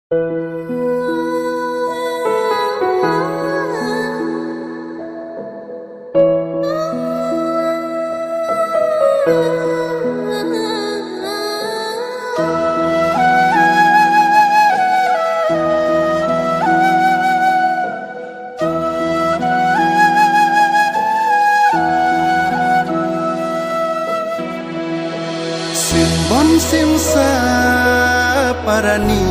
Bon simsa parani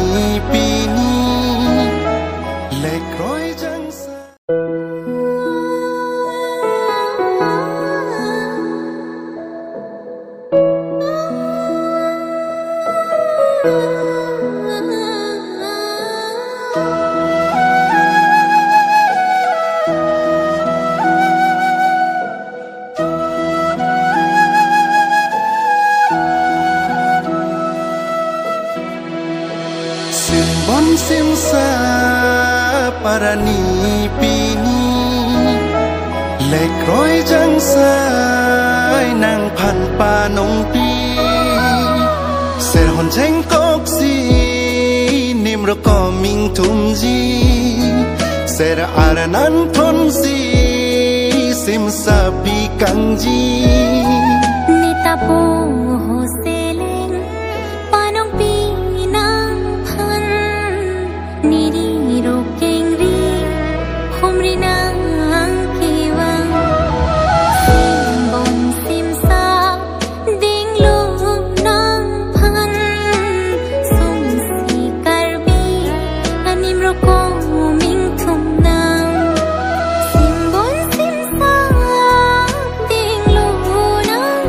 pini lekroi jangsa Bon simsa parani pini lekroi jangsa nang phan pa nong pi ser hon jeng kok si nim ro ko ming thum ji ser aranan thon si simsa pi kang ji ni ta po ho seleng panong pi nang phan ni ri ro keng ri hom ri nang kiwang sim bon sim sa ding lu nang phan sum si karbi anim ro ko ming thum nang sim bon sim sa ding lu nang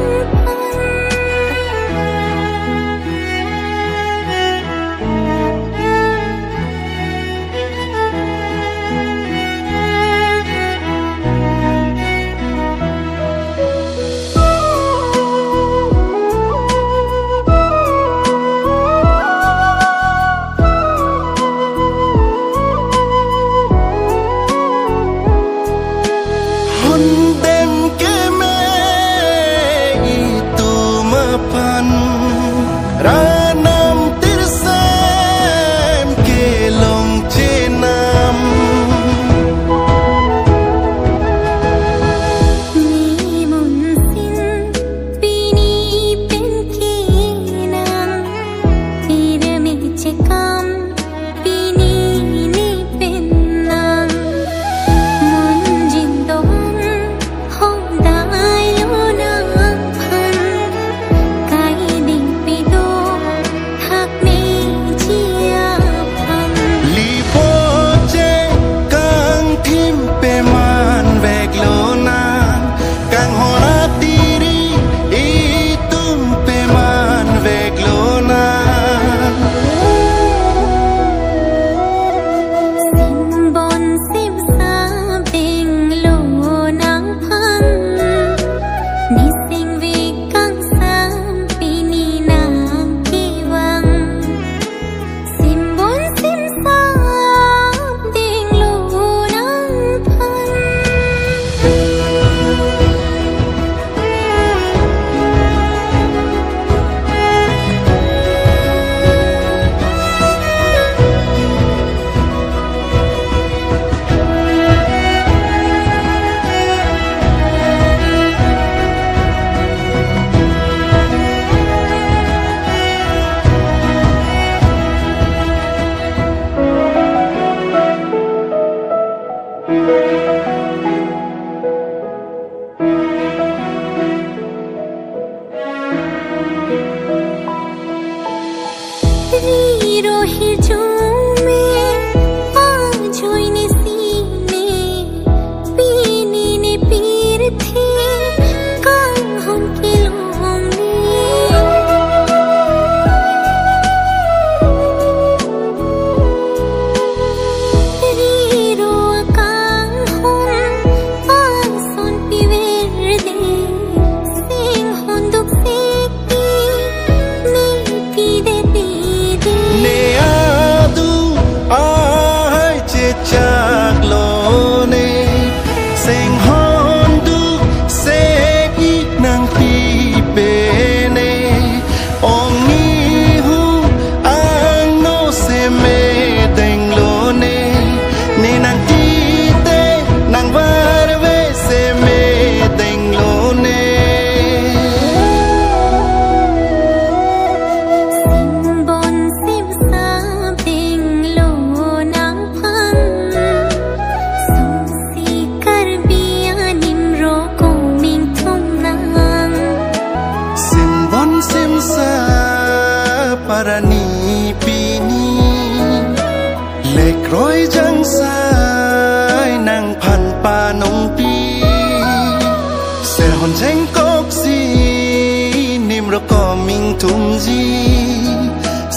thum ji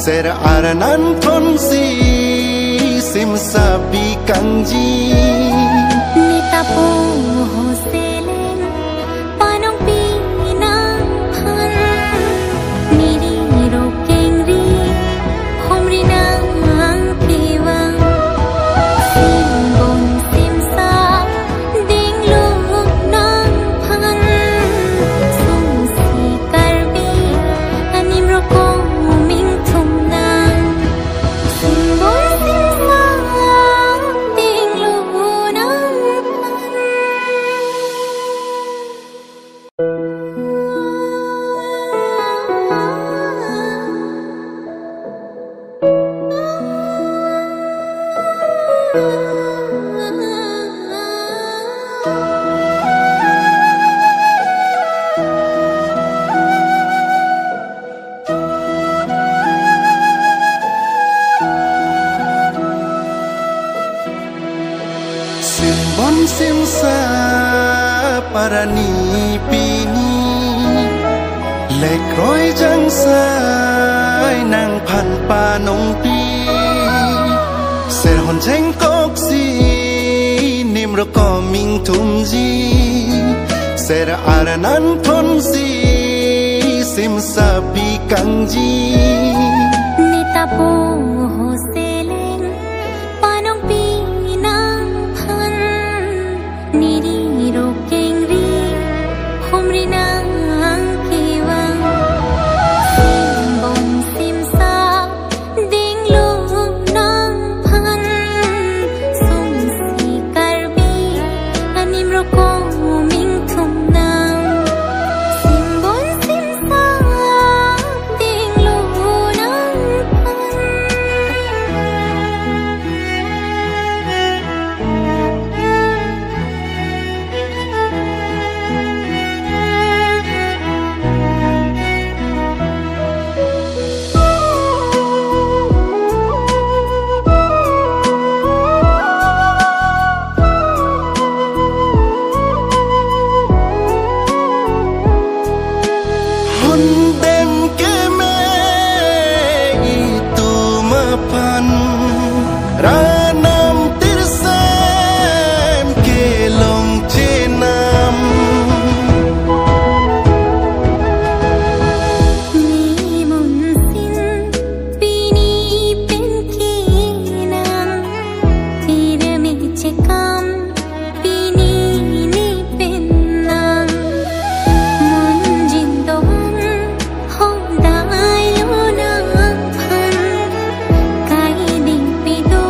sera aranan thon si sim sabi kang ji ni tapo ho seleng panong pinang phan ni ri ro keng ri hom ri nang ang piwang sim bon sim sa ding lu nang phan sung si karbi anim ro kong ming thum nang sim bon sim sa ding lu nang sim bon sim sa parani pini lek roi jang sai nang phan pa nong pi ser hon jeng kok si nim ro ko ming thum ji ser aranan thon si sim sa pi kang ji ni tapo ho seleng panong pinang phan ni ri ro keng ri hom ri nang ang kiwang sim bon sim sa ding lu nang phan sung si karbi anim ro kong ming thum nang sim bon sim sa ding lu nang phan hon dem ke me i tu ma pan ranam tir sam ke long che nam ni mun sin pini pen kinang tira me chekam pini ni pen nang mun jin don hong dai lo nang phan kai ding pi do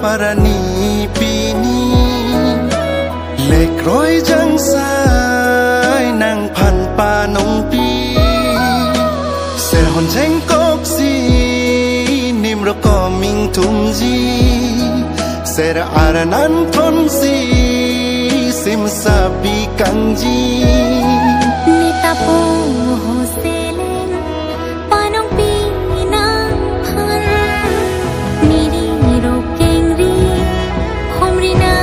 parani pini lek roi jang sai nang phan pa nong pi ser hon jeng kok si nim ro ko ming thum ji ser aranan thon si sim sa pi kang ji ni ta po ho se len panong pi na phan ni ri ro keng ri hom ri na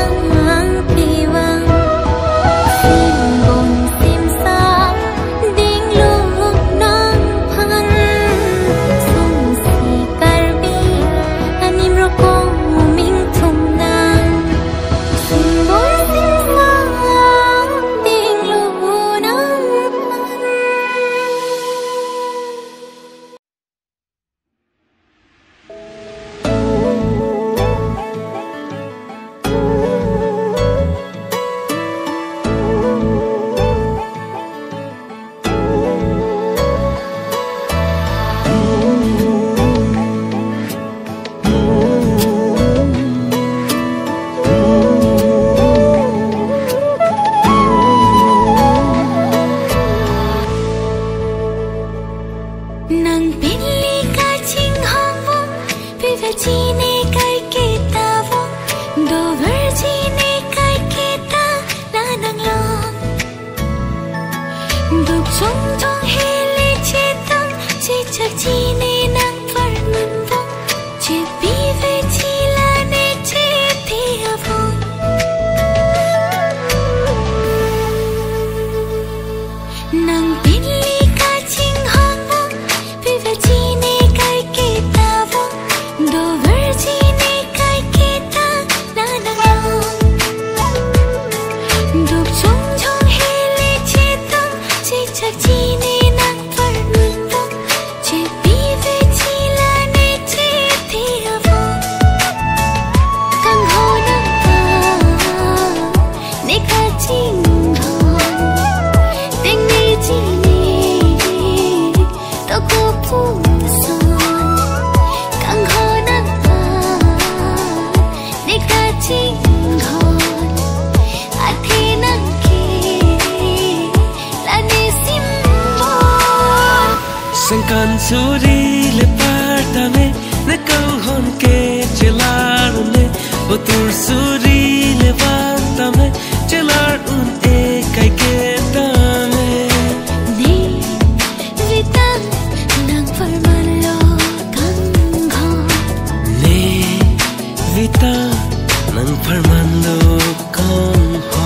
ang pi wang sim bon sim sa ding lu na phan sum si kar bi anim ro ko ming thum na sim bon sim sa ding lu na nang pinli ka ching hong wo piva chi ne kai ke ta wo do ver chi ne kai ke ta la nang lo duk chung chung he le che tam che chak chi ne nang par man wo che pi ve chi la ne che thi wo nang pinli ka ching hong wo piva chi ne kai ke ta wo do ver chi ne kai ke ta la na lo duk chung chung he le che tam che chak chi ne nang par man wo che pi ve chi la ne che thi wo kang ho na pa ne ka ching hong ding ne chi ne to ko pu son kang ho na pa ne ka ching hong a the nang ke la ne sim bon Sen kan suri le parta me ne kang hon ke chelar ne botur suri le vanta me chelar un e kai ke ta me ni vita nang par man lo kang ho ne vita nang farmando kang ho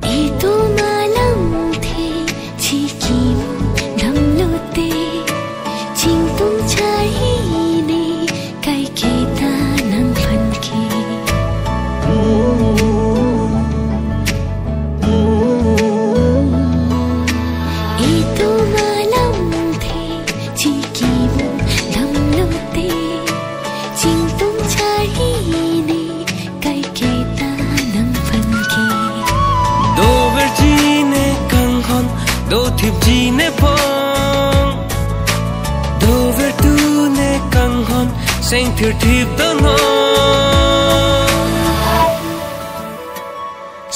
e tu malam the chi ki dam lo te ching tum chai ne kai ke ta nang phan ke e tu malam the chi ki dam lo te ching tum chai ne kai ke ta nang phan ke do ver ji ne kang hon do thip ji ne phong do ver tu ne kang hon sen thir thip do no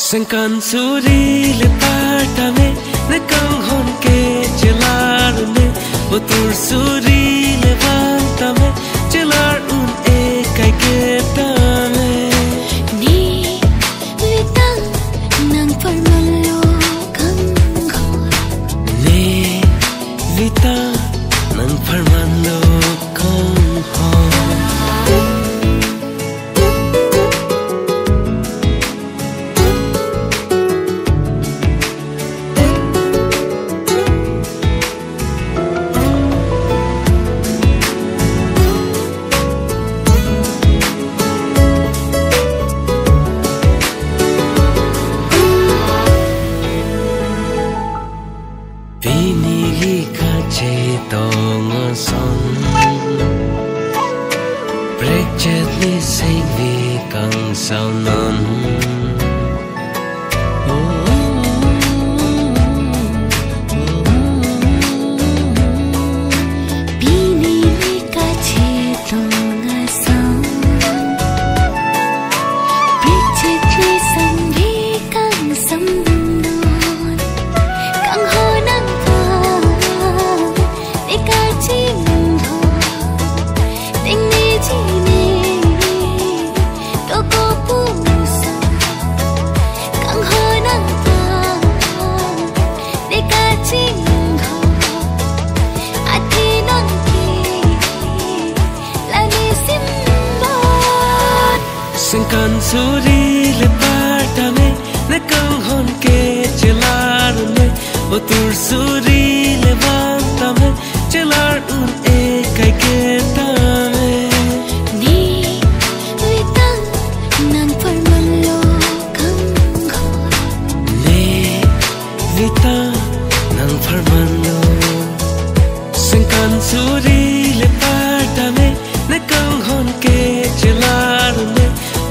sen kan suri le parta me ne kang hon ke chelar ne botur suri le vanta me chelar un e kai ke ta me ni vita nang par man lo kang ho ne vita nang farmando kang ho sao non Singkan suri le partame ne kang hon ke chelar ne o tur suri le vantame chelar un e kai ke tame ni vitang nan farman lo kang ho ne vita nan farman lo Singkan suri le partame ne kang hon ke chelar ne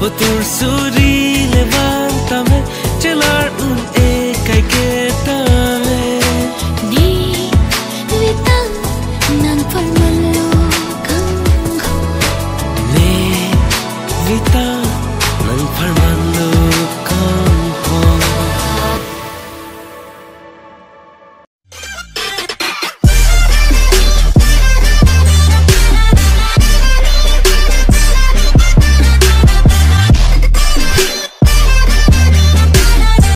o tur suri levántame chelar un e kai que tame ni vitang nan farman lo kang ho ne vita nan farman